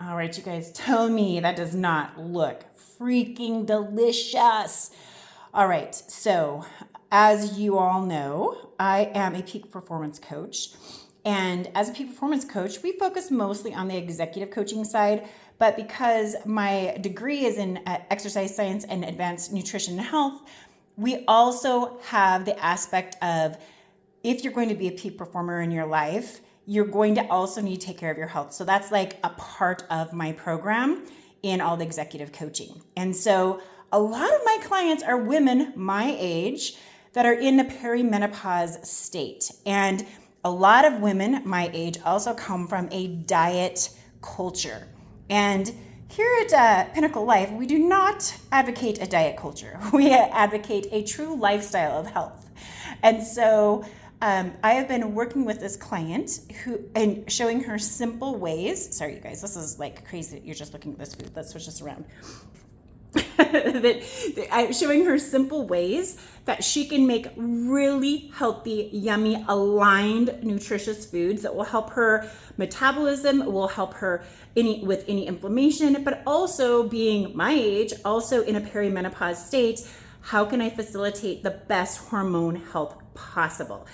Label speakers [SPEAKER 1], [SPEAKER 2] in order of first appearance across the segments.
[SPEAKER 1] All right, you guys, tell me that does not look freaking delicious. All right, so as you all know, I am a peak performance coach. And as a peak performance coach, we focus mostly on the executive coaching side. But because my degree is in exercise science and advanced nutrition and health, we also have the aspect of if you're going to be a peak performer in your life, you're going to also need to take care of your health. So that's like a part of my program in all the executive coaching. And so a lot of my clients are women my age that are in the perimenopause state. And a lot of women my age also come from a diet culture. And here at Pinnacle Life, we do not advocate a diet culture. We advocate a true lifestyle of health. And so I have been working with this client and showing her simple ways. Sorry, you guys, this is like crazy that you're just looking at this food. Let's switch this around. I'm showing her simple ways that she can make really healthy, yummy, aligned, nutritious foods that will help her metabolism, will help her with any inflammation, but also being my age, also in a perimenopause state, how can I facilitate the best hormone health possible?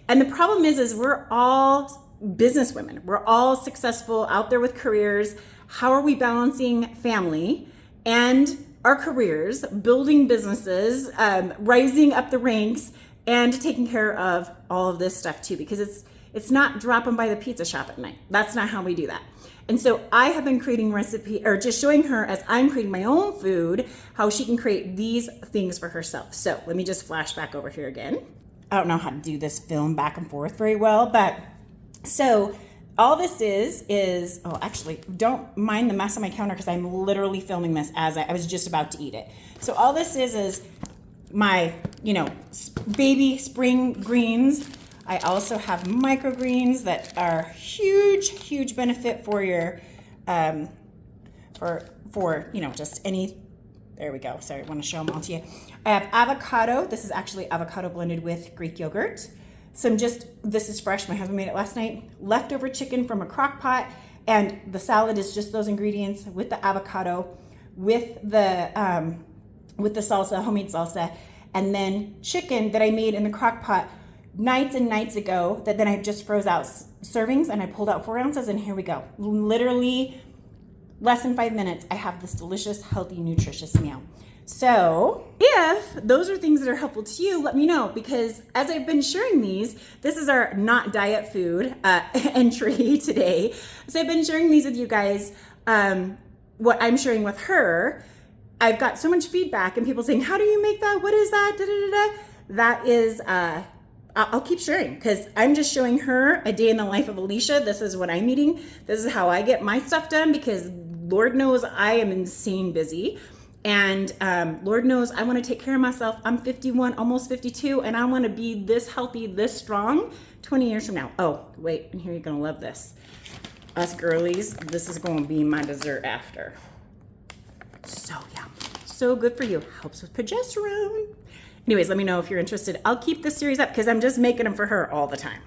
[SPEAKER 1] And the problem is we're all business women. We're all successful out there with careers. How are we balancing family and our careers, building businesses, rising up the ranks, and taking care of all of this stuff too? Because it's not dropping by the pizza shop at night. That's not how we do that. And so I have been creating just showing her as I'm creating my own food, how she can create these things for herself. So let me just flash back over here again. I don't know how to do this film back and forth very well, but so all this is, oh, actually, don't mind the mess on my counter because I'm literally filming this as I was just about to eat it. So all this is my, baby spring greens. I also have microgreens that are huge benefit for your, for just any, there we go. Sorry, I want to show them all to you. I have avocado. This is actually avocado blended with Greek yogurt. This is fresh. My husband made it last night. Leftover chicken from a crock pot. And the salad is just those ingredients with the avocado, with the salsa, homemade salsa, and then chicken that I made in the crock pot nights and nights ago that then I just froze out servings and I pulled out 4 ounces and here we go. Literally less than 5 minutes, I have this delicious, healthy, nutritious meal. So if those are things that are helpful to you, let me know, because as I've been sharing these, this is our not diet food entry today. So I've been sharing these with you guys, what I'm sharing with her. I've got so much feedback and people saying, how do you make that? What is that? Da, da, da, da. That is, I'll keep sharing because I'm just showing her a day in the life of Alicia. This is what I'm eating. This is how I get my stuff done because Lord knows I am insane busy. And Lord knows I want to take care of myself. I'm 51, almost 52, and I want to be this healthy, this strong 20 years from now. Oh, wait, and here you're going to love this. Us girlies, this is going to be my dessert after. So yum. So good for you. Helps with progesterone. Anyways, let me know if you're interested. I'll keep this series up because I'm just making them for her all the time.